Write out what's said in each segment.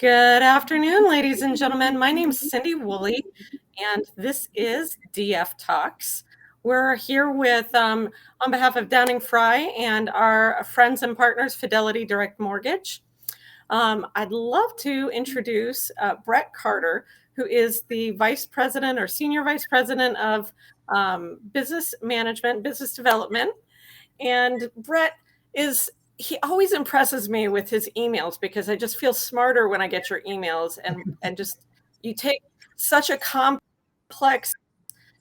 Good afternoon, ladies and gentlemen. My name is Cindy Woolley, and this is DF Talks. We're here with, on behalf of Downing-Frye and our friends and partners, Fidelity Direct Mortgage. I'd love to introduce Brett Carter, who is the Vice President or Senior Vice President of Business Management, Business Development. And Brett he always impresses me with his emails because I just feel smarter when I get your emails and just you take such a complex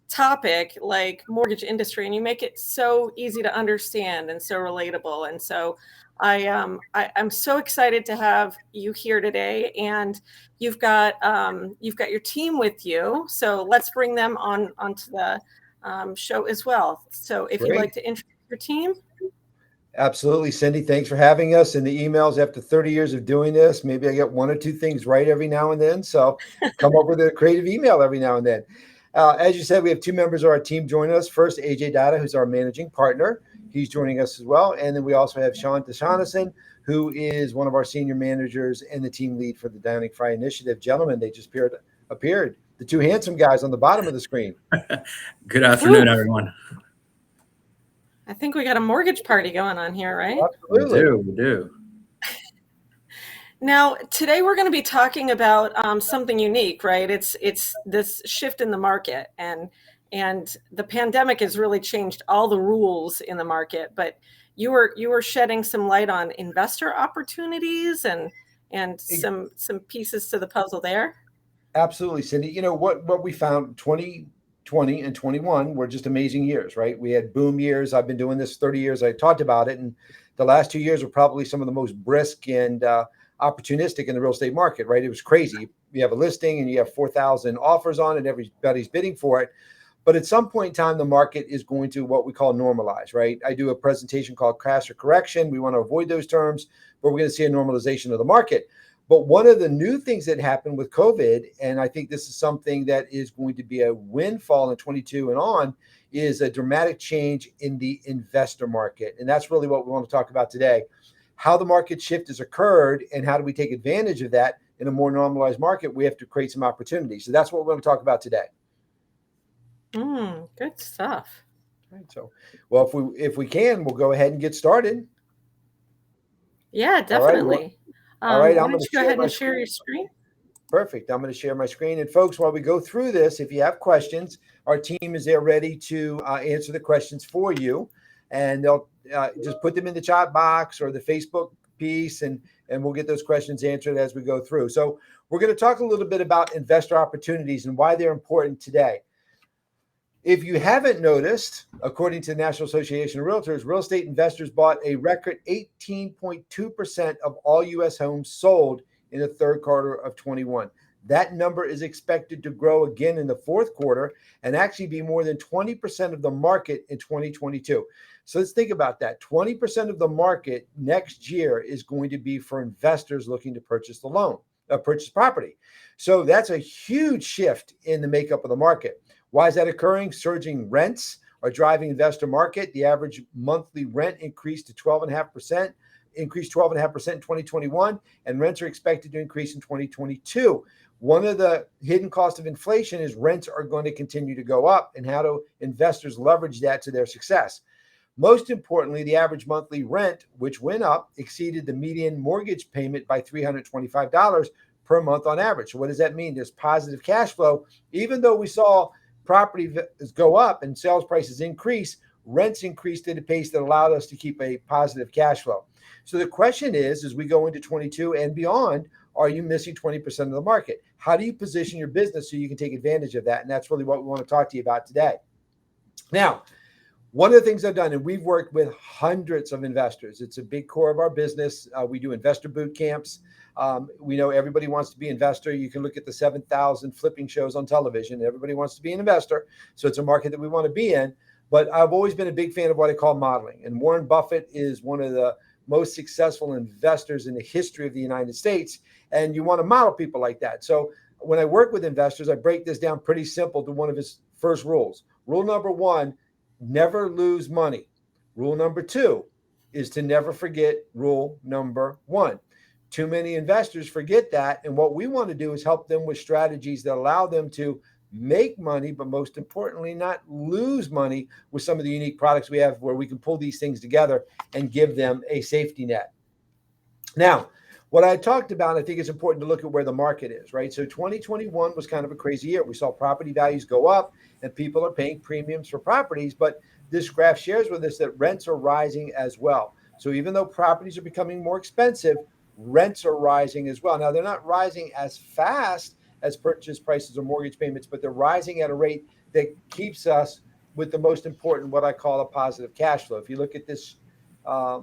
topic like mortgage industry and you make it so easy to understand and so relatable. And so I'm so excited to have you here today, and you've got your team with you. So let's bring them onto the show as well. So if you'd like to introduce your team. Absolutely, Cindy. Thanks for having us. In the emails, after 30 years of doing this, maybe I get one or two things right every now and then. So come up with a creative email every now and then. As you said, we have two members of our team joining us. First, AJ Data, who's our managing partner. He's joining us as well. And then we also have Sean Deshaunison, who is one of our senior managers and the team lead for the Downing-Frye initiative. Gentlemen, they just appeared. The two handsome guys on the bottom of the screen. Good afternoon, everyone. I think we got a mortgage party going on here, right? Absolutely. We do. Now, today we're going to be talking about something unique, right? It's this shift in the market, and the pandemic has really changed all the rules in the market. But you were shedding some light on investor opportunities and some pieces to the puzzle there. Absolutely, Cindy. You know what we found 2020 and 21 were just amazing years, right? We had boom years. I've been doing this 30 years. I talked about it. And the last 2 years were probably some of the most brisk and opportunistic in the real estate market, right? It was crazy. You have a listing and you have 4,000 offers on it. Everybody's bidding for it. But at some point in time, the market is going to what we call normalize, right? I do a presentation called crash or correction. We want to avoid those terms, but we're going to see a normalization of the market. But one of the new things that happened with COVID, and I think this is something that is going to be a windfall in 22 and on, is a dramatic change in the investor market. And that's really what we want to talk about today. How the market shift has occurred and how do we take advantage of that in a more normalized market. We have to create some opportunities. So that's what we're going to talk about today. Good stuff. Right, so, well, if we can, we'll go ahead and get started. Yeah, definitely. All right, I'm going to go ahead and share your screen. Perfect. I'm going to share my screen. And folks, while we go through this, if you have questions, our team is there ready to answer the questions for you. And they'll just put them in the chat box or the Facebook piece, and we'll get those questions answered as we go through. So we're going to talk a little bit about investor opportunities and why they're important today. If you haven't noticed, according to the National Association of Realtors, real estate investors bought a record 18.2% of all U.S. homes sold in the third quarter of 21. That number is expected to grow again in the fourth quarter and actually be more than 20% of the market in 2022. So let's think about that. 20% of the market next year is going to be for investors looking to purchase purchase property. So that's a huge shift in the makeup of the market. Why is that occurring? Surging rents are driving investor market. The average monthly rent increased 12.5% in 2021, and rents are expected to increase in 2022. One of the hidden costs of inflation is rents are going to continue to go up, and how do investors leverage that to their success? Most importantly, the average monthly rent, which went up, exceeded the median mortgage payment by $325 per month on average. So what does that mean? There's positive cash flow. Even though we saw property go up and sales prices increase, rents increased at a pace that allowed us to keep a positive cash flow. So the question is, as we go into 22 and beyond, are you missing 20% of the market? How do you position your business so you can take advantage of that? And that's really what we want to talk to you about today. Now, one of the things I've done, and we've worked with hundreds of investors. It's a big core of our business. We do investor boot camps. We know everybody wants to be an investor. You can look at the 7,000 flipping shows on television. Everybody wants to be an investor. So it's a market that we want to be in. But I've always been a big fan of what I call modeling. And Warren Buffett is one of the most successful investors in the history of the United States. And you want to model people like that. So when I work with investors, I break this down pretty simple to one of his first rules. Rule number one, never lose money. Rule number two is to never forget rule number one. Too many investors forget that. And what we want to do is help them with strategies that allow them to make money, but most importantly, not lose money with some of the unique products we have where we can pull these things together and give them a safety net. Now, what I talked about, I think it's important to look at where the market is, right? So 2021 was kind of a crazy year. We saw property values go up and people are paying premiums for properties, but this graph shares with us that rents are rising as well. So even though properties are becoming more expensive, rents are rising as well. Now, they're not rising as fast as purchase prices or mortgage payments, but they're rising at a rate that keeps us with the most important, what I call a positive cash flow. If you look at this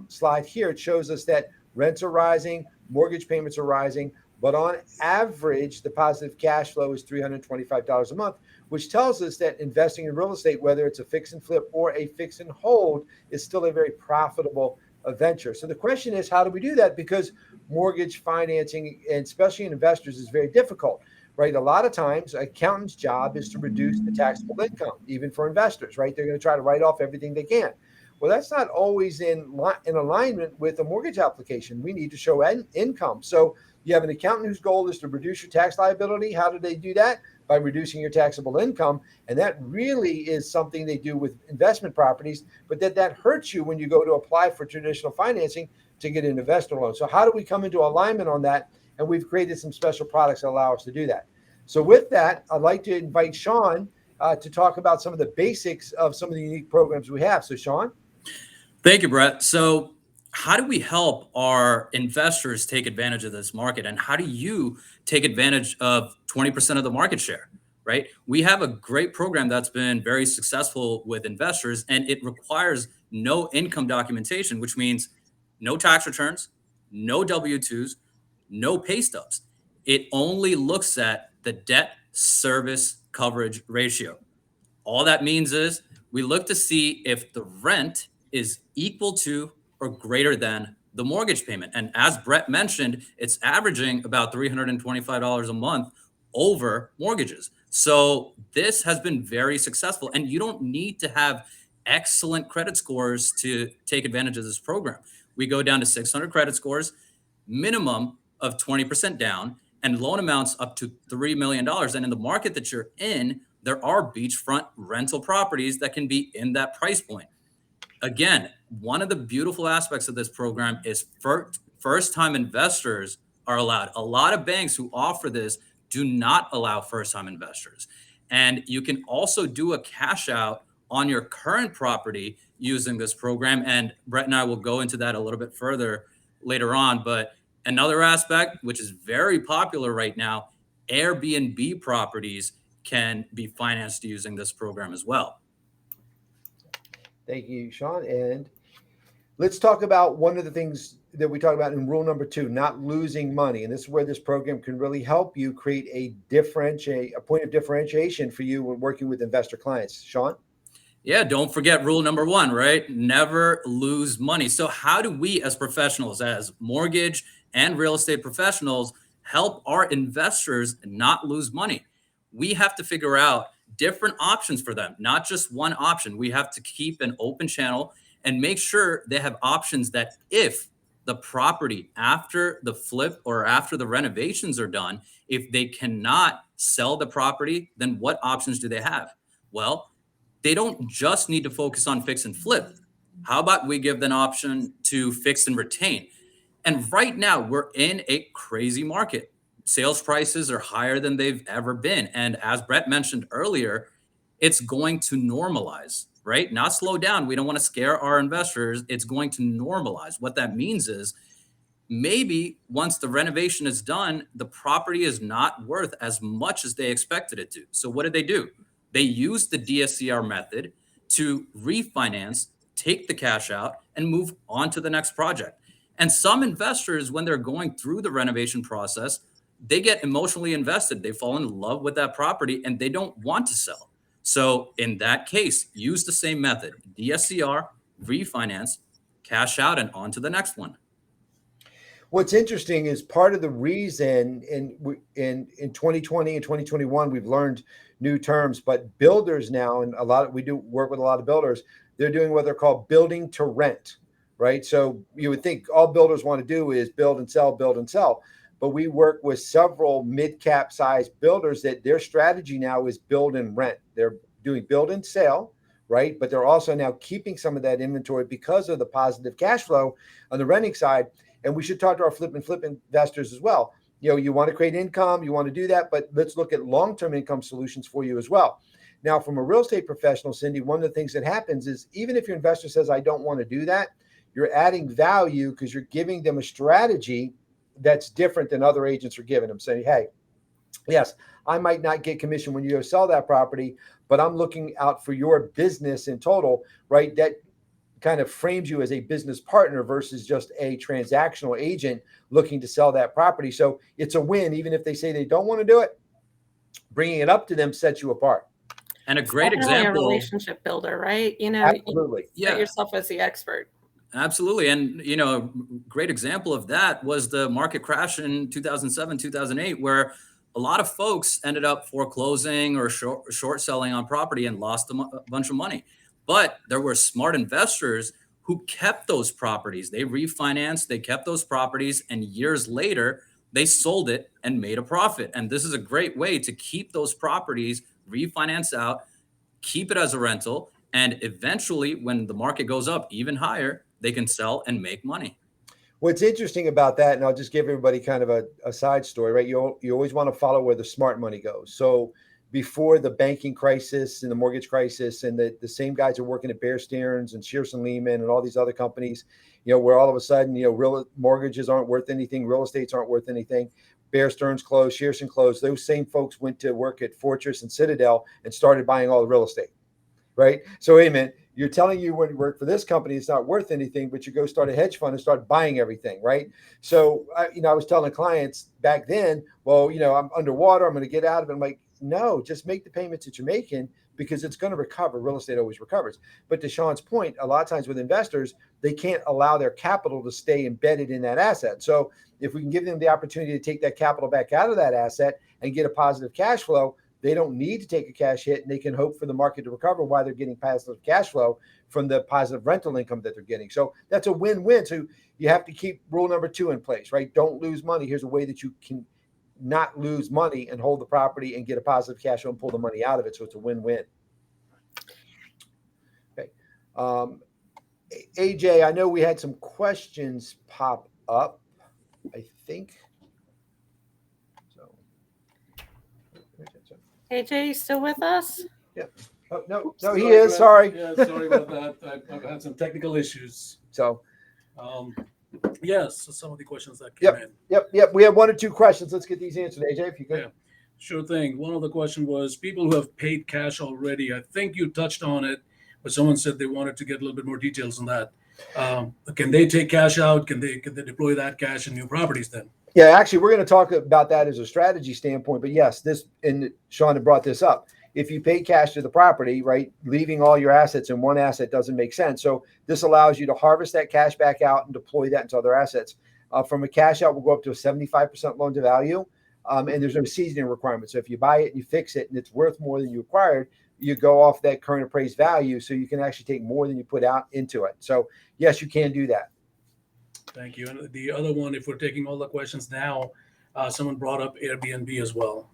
slide here, it shows us that rents are rising, mortgage payments are rising, but on average, the positive cash flow is $325 a month, which tells us that investing in real estate, whether it's a fix and flip or a fix and hold, is still a very profitable venture. So the question is, how do we do that? Because mortgage financing, and especially in investors, is very difficult, right? A lot of times, an accountant's job is to reduce the taxable income, even for investors, right? They're going to try to write off everything they can. Well, that's not always in alignment with a mortgage application. We need to show income. So you have an accountant whose goal is to reduce your tax liability. How do they do that? By reducing your taxable income. And that really is something they do with investment properties, but that hurts you when you go to apply for traditional financing to get an investor loan. So how do we come into alignment on that? And we've created some special products that allow us to do that. So with that, I'd like to invite Sean to talk about some of the basics of some of the unique programs we have. So Sean? Thank you, Brett. So how do we help our investors take advantage of this market? And how do you take advantage of 20% of the market share, right? We have a great program that's been very successful with investors, and it requires no income documentation, which means no tax returns, no W-2s, no pay stubs. It only looks at the debt service coverage ratio. All that means is we look to see if the rent is equal to or greater than the mortgage payment. And as Brett mentioned, it's averaging about $325 a month over mortgages. So this has been very successful. And you don't need to have excellent credit scores to take advantage of this program. We go down to 600 credit scores, minimum of 20% down, and loan amounts up to $3 million. And in the market that you're in, there are beachfront rental properties that can be in that price point. Again, one of the beautiful aspects of this program is first-time investors are allowed. A lot of banks who offer this do not allow first-time investors. And you can also do a cash out on your current property using this program. And Brett and I will go into that a little bit further later on. But another aspect, which is very popular right now, Airbnb properties can be financed using this program as well. Thank you, Sean. And let's talk about one of the things that we talk about in rule number 2, not losing money. And this is where this program can really help you create a point of differentiation for you when working with investor clients. Sean? Yeah, don't forget rule number 1, right? Never lose money. So how do we as professionals, as mortgage and real estate professionals, help our investors not lose money? We have to figure out different options for them, not just one option. We have to keep an open channel and make sure they have options that if the property after the flip or after the renovations are done, if they cannot sell the property, then what options do they have? Well, they don't just need to focus on fix and flip. How about we give them an option to fix and retain? And right now we're in a crazy market. Sales prices are higher than they've ever been. And as Brett mentioned earlier, it's going to normalize, right? Not slow down. We don't want to scare our investors. It's going to normalize. What that means is maybe once the renovation is done, the property is not worth as much as they expected it to. So what do? They use the DSCR method to refinance, take the cash out, and move on to the next project. And some investors, when they're going through the renovation process, they get emotionally invested. They fall in love with that property and they don't want to sell. So in that case, use the same method, DSCR, refinance, cash out, and on to the next one. What's interesting is part of the reason in 2020 and 2021, we've learned new terms, but builders now, and we do work with a lot of builders, they're doing what they're called building to rent, right? So you would think all builders want to do is build and sell, build and sell. But we work with several mid-cap size builders that their strategy now is build and rent. They're doing build and sell, right? But they're also now keeping some of that inventory because of the positive cash flow on the renting side. And we should talk to our flip investors as well. You want to create income, you want to do that, but let's look at long-term income solutions for you as well. Now, from a real estate professional, Cindy, one of the things that happens is even if your investor says, I don't want to do that, you're adding value because you're giving them a strategy that's different than other agents are giving them, saying, hey, yes, I might not get commission when you go sell that property, but I'm looking out for your business in total, right? That kind of frames you as a business partner versus just a transactional agent looking to sell that property. So it's a win, even if they say they don't want to do it, bringing it up to them sets you apart. And a great Definitely example. a relationship builder, right? Absolutely. You set yourself as the expert. Absolutely. And, a great example of that was the market crash in 2007, 2008, where a lot of folks ended up foreclosing or short selling on property and lost a bunch of money. But there were smart investors who kept those properties. They refinanced, they kept those properties, and years later, they sold it and made a profit. And this is a great way to keep those properties, refinance out, keep it as a rental, and eventually, when the market goes up even higher, they can sell and make money. What's interesting about that, and I'll just give everybody kind of a side story, right? You always want to follow where the smart money goes. So before the banking crisis and the mortgage crisis, and the same guys are working at Bear Stearns and Shearson Lehman and all these other companies, where all of a sudden, real mortgages aren't worth anything, real estates aren't worth anything. Bear Stearns closed, Shearson closed. Those same folks went to work at Fortress and Citadel and started buying all the real estate, right? So wait a minute. You're telling you when you work for this company, it's not worth anything, but you go start a hedge fund and start buying everything, right? So, I was telling clients back then, well, I'm underwater, I'm going to get out of it. I'm like, no, just make the payments that you're making because it's going to recover. Real estate always recovers. But to Sean's point, a lot of times with investors, they can't allow their capital to stay embedded in that asset. So if we can give them the opportunity to take that capital back out of that asset and get a positive cash flow, they don't need to take a cash hit, and they can hope for the market to recover while they're getting positive cash flow from the positive rental income that they're getting. So that's a win-win. So you have to keep rule number 2 in place, right? Don't lose money. Here's a way that you can not lose money and hold the property and get a positive cash flow and pull the money out of it. So it's a win-win. Okay. AJ, I know we had some questions pop up, I think. AJ, you still with us? Yep. Oh, no, he is. Sorry. Yeah, sorry about that. I've had some technical issues. So, yes, so some of the questions that came in. Yep. We have 1 or 2 questions. Let's get these answered, AJ, if you could. Yeah, sure thing. One of the questions was people who have paid cash already. I think you touched on it, but someone said they wanted to get a little bit more details on that. Can they take cash out? Can they deploy that cash in new properties then? Yeah, actually, we're going to talk about that as a strategy standpoint. But yes, and Sean had brought this up. If you pay cash to the property, right, leaving all your assets in one asset doesn't make sense. So this allows you to harvest that cash back out and deploy that into other assets. From a cash out, we'll go up to a 75% loan to value. And there's no seasoning requirement. So if you buy it and you fix it and it's worth more than you acquired, you go off that current appraised value. So you can actually take more than you put out into it. So yes, you can do that. Thank you. And the other one, if we're taking all the questions now, someone brought up Airbnb as well.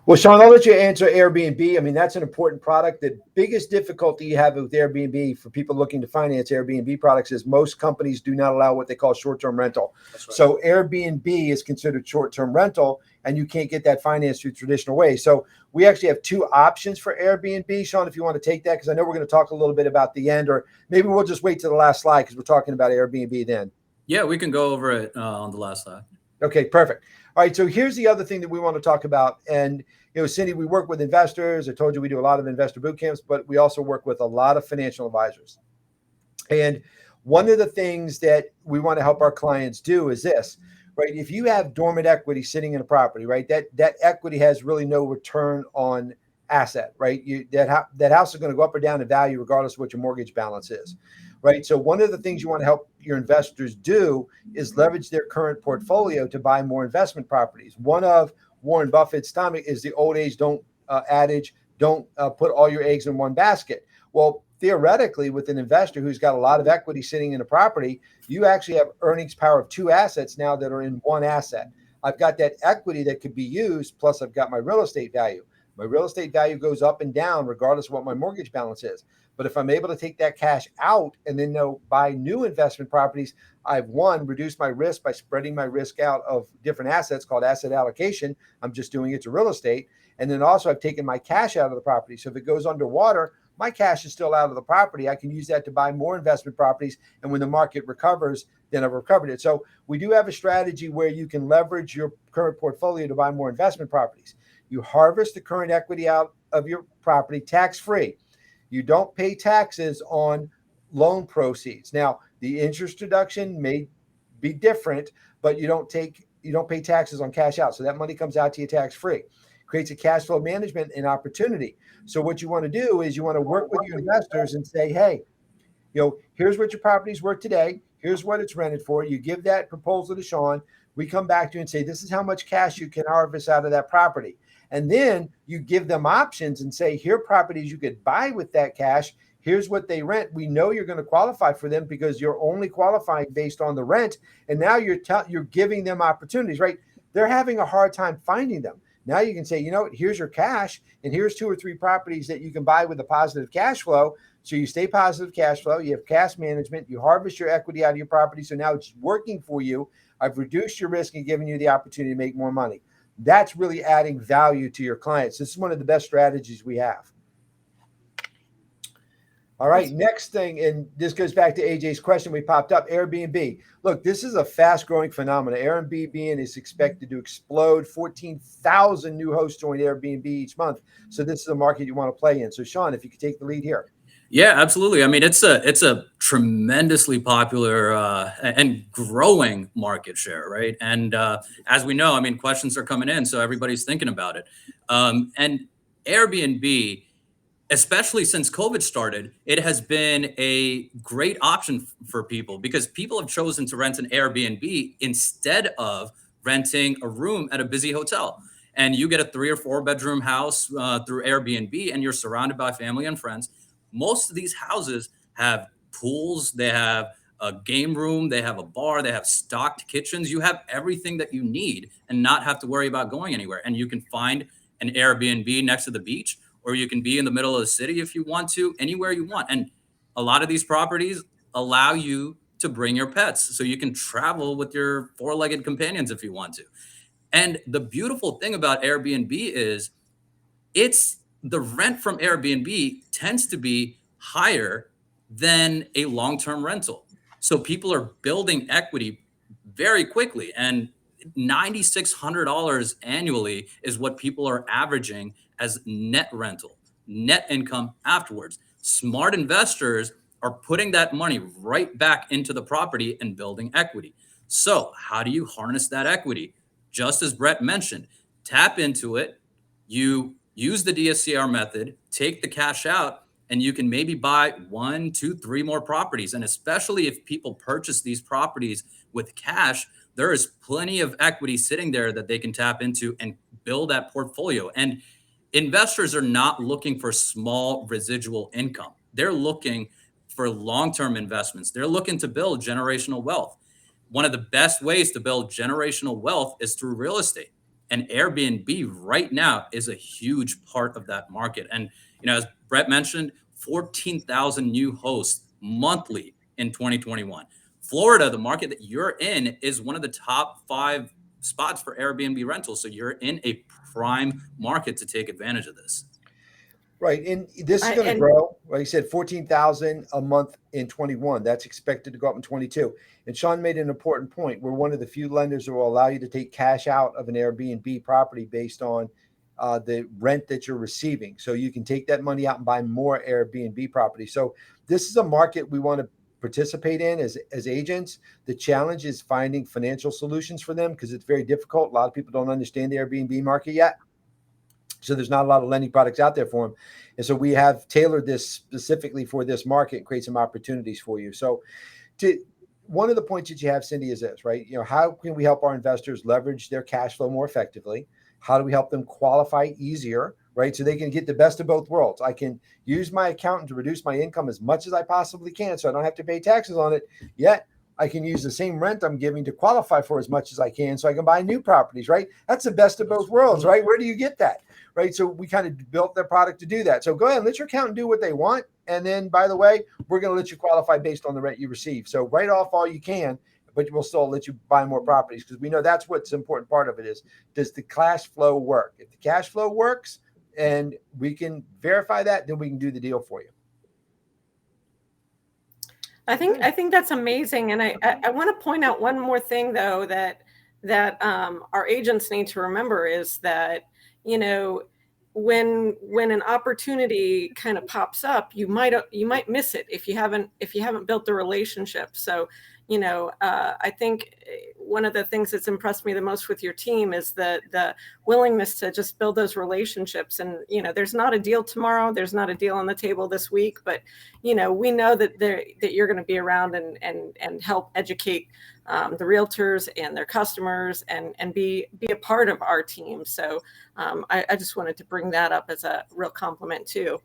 Well, Sean, I'll let you answer Airbnb. I mean, that's an important product. The biggest difficulty you have with Airbnb for people looking to finance Airbnb products is most companies do not allow what they call short-term rental. That's right. So Airbnb is considered short-term rental, and you can't get that financed through traditional ways. So we actually have 2 options for Airbnb. Sean, if you want to take that, because I know we're going to talk a little bit about the end, or maybe we'll just wait to the last slide because we're talking about Airbnb then. Yeah, we can go over it on the last slide. Okay, perfect. All right, so here's the other thing that we want to talk about. And, Cindy, we work with investors. I told you we do a lot of investor boot camps, but we also work with a lot of financial advisors. And one of the things that we want to help our clients do is this, right? If you have dormant equity sitting in a property, right, that equity has really no return on asset, right? That house is going to go up or down in value regardless of what your mortgage balance is. Right. So one of the things you want to help your investors do is leverage their current portfolio to buy more investment properties. One of Warren Buffett's is the old age adage, don't put all your eggs in one basket. Well, theoretically, with an investor who's got a lot of equity sitting in a property, you actually have earnings power of two assets now that are in one asset. I've got that equity that could be used, plus I've got my real estate value. My real estate value goes up and down regardless of what my mortgage balance is. But if I'm able to take that cash out and then buy new investment properties, I've reduced my risk by spreading my risk out of different assets called asset allocation. I'm just doing it to real estate. And then also I've taken my cash out of the property. So if it goes underwater, my cash is still out of the property. I can use that to buy more investment properties. And when the market recovers, then I've recovered it. So we do have a strategy where you can leverage your current portfolio to buy more investment properties. You harvest the current equity out of your property tax-free. You don't pay taxes on loan proceeds. Now, the interest deduction may be different, but you don't pay taxes on cash out. So that money comes out to you tax-free. Creates a cash flow management and opportunity. So what you want to do is you want to work with your investors and say, hey, here's what your property's worth today. Here's what it's rented for. You give that proposal to Sean. We come back to you and say, this is how much cash you can harvest out of that property. And then you give them options and say, here are properties you could buy with that cash. Here's what they rent. We know you're going to qualify for them because you're only qualifying based on the rent. And now you're giving them opportunities, right? They're having a hard time finding them. Now you can say, here's your cash, and here's 2 or 3 properties that you can buy with a positive cash flow. So you stay positive cash flow, you have cash management, you harvest your equity out of your property. So now it's working for you. I've reduced your risk and given you the opportunity to make more money. That's really adding value to your clients. This is one of the best strategies we have. All right, next thing, and this goes back to AJ's question we popped up, Airbnb. Look, this is a fast-growing phenomenon. Airbnb is expected to explode. 14,000 new hosts join Airbnb each month. So this is a market you want to play in. So Sean, if you could take the lead here. Yeah, absolutely. I mean, it's a tremendously popular and growing market share, right? And as we know, I mean, questions are coming in, so everybody's thinking about it. And Airbnb, especially since COVID started, it has been a great option for people because people have chosen to rent an Airbnb instead of renting a room at a busy hotel. And you get a 3 or 4 bedroom house through Airbnb, and you're surrounded by family and friends. Most of these houses have pools, they have a game room, they have a bar, they have stocked kitchens. You have everything that you need and not have to worry about going anywhere. And you can find an Airbnb next to the beach, or you can be in the middle of the city if you want to, anywhere you want. And a lot of these properties allow you to bring your pets so you can travel with your 4-legged companions if you want to. And the beautiful thing about Airbnb is the rent from Airbnb tends to be higher than a long-term rental. So people are building equity very quickly, and $9,600 annually is what people are averaging as net rental, net income afterwards. Smart investors are putting that money right back into the property and building equity. So how do you harness that equity? Just as Brett mentioned, tap into it. You use the DSCR method, take the cash out, and you can maybe buy 1, 2, 3 more properties. And especially if people purchase these properties with cash, there is plenty of equity sitting there that they can tap into and build that portfolio. And investors are not looking for small residual income. They're looking for long-term investments. They're looking to build generational wealth. One of the best ways to build generational wealth is through real estate. And Airbnb right now is a huge part of that market. And, as Brett mentioned, 14,000 new hosts monthly in 2021. Florida, the market that you're in, is one of the top 5 spots for Airbnb rentals. So you're in a prime market to take advantage of this. Right. And this is going to grow. Like you said, 14,000 a month in 21. That's expected to go up in 22. And Sean made an important point. We're one of the few lenders that will allow you to take cash out of an Airbnb property based on the rent that you're receiving. So you can take that money out and buy more Airbnb property. So this is a market we want to participate in as agents. The challenge is finding financial solutions for them because it's very difficult. A lot of people don't understand the Airbnb market yet. So there's not a lot of lending products out there for them. And so we have tailored this specifically for this market and create some opportunities for you. So one of the points that you have, Cindy, is this, right? How can we help our investors leverage their cash flow more effectively? How do we help them qualify easier, right? So they can get the best of both worlds. I can use my accountant to reduce my income as much as I possibly can so I don't have to pay taxes on it, yet I can use the same rent I'm giving to qualify for as much as I can so I can buy new properties, right? That's the best of both worlds, right? Where do you get that, right? So we kind of built the product to do that. So go ahead and let your accountant do what they want. And then, by the way, we're going to let you qualify based on the rent you receive. So write off all you can, but we'll still let you buy more properties because we know that's what's the important part of it is, does the cash flow work? If the cash flow works and we can verify that, then we can do the deal for you. I think that's amazing, and I want to point out one more thing though that our agents need to remember is that, you know, when an opportunity kind of pops up, you might miss it if you haven't built the relationship. So, you know, I think one of the things that's impressed me the most with your team is the willingness to just build those relationships. And, you know, there's not a deal tomorrow, there's not a deal on the table this week, but, you know, we know that you're going to be around and help educate the realtors and their customers and be a part of our team. So I just wanted to bring that up as a real compliment too.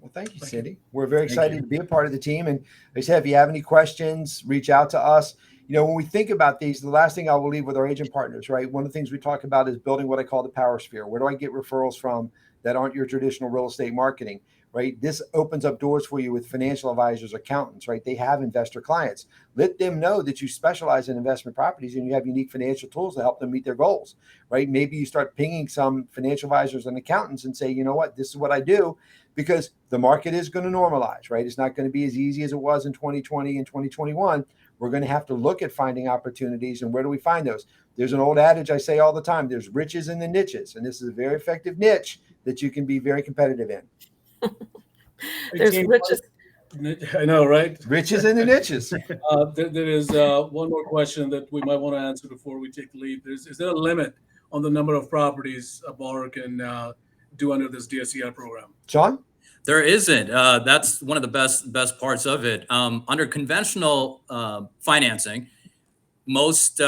Well, thank you, Cindy. We're very excited to be a part of the team. And like I said, if you have any questions, reach out to us. You know, when we think about these, the last thing I will leave with our agent partners, right? One of the things we talk about is building what I call the power sphere. Where do I get referrals from that aren't your traditional real estate marketing, right? This opens up doors for you with financial advisors, accountants, right? They have investor clients. Let them know that you specialize in investment properties and you have unique financial tools to help them meet their goals, right? Maybe you start pinging some financial advisors and accountants and say, you know what, this is what I do, because the market is going to normalize, right? It's not going to be as easy as it was in 2020 and 2021. We're going to have to look at finding opportunities. And where do we find those? There's an old adage I say all the time, there's riches in the niches. And this is a very effective niche that you can be very competitive in. There's riches. I know, right? Riches in the niches. There is one more question that we might want to answer before we take the lead. Is there a limit on the number of properties a borrower can do under this DSCR program? Sean? There isn't. That's one of the best parts of it. Under conventional financing, most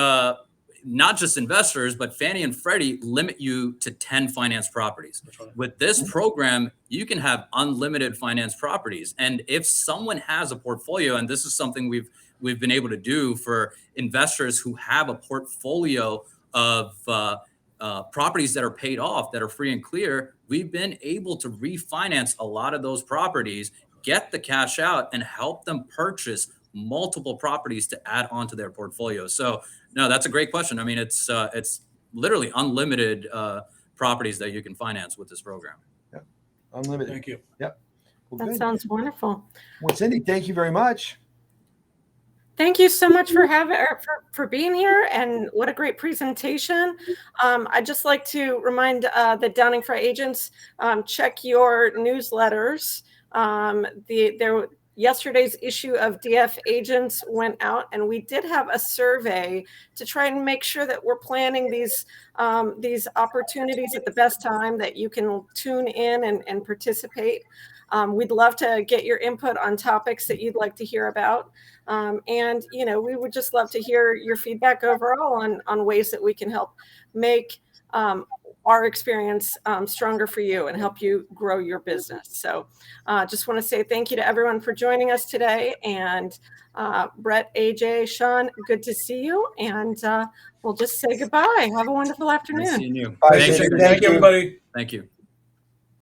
not just investors, but Fannie and Freddie limit you to 10 finance properties. Right. With this program, you can have unlimited finance properties. And if someone has a portfolio, and this is something we've been able to do for investors who have a portfolio of properties that are paid off, that are free and clear, we've been able to refinance a lot of those properties, get the cash out, and help them purchase multiple properties to add onto their portfolio. So, no, that's a great question. I mean, it's literally unlimited properties that you can finance with this program. Yeah, unlimited. Thank you. Yep. Well, That good. sounds wonderful. Well, Cindy, thank you very much. Thank you so much for being here, and what a great presentation. I'd just like to remind the Downing-Frye agents, check your newsletters. Yesterday's issue of DF Agents went out, and we did have a survey to try and make sure that we're planning these opportunities at the best time, that you can tune in and participate. We'd love to get your input on topics that you'd like to hear about. And, you know, we would just love to hear your feedback overall on ways that we can help make our experience stronger for you and help you grow your business. So just want to say thank you to everyone for joining us today. And Brett, AJ, Sean, good to see you. And we'll just say goodbye. Have a wonderful afternoon. Nice seeing you. Bye, Thank you. Cindy. Thank you, everybody. Thank you.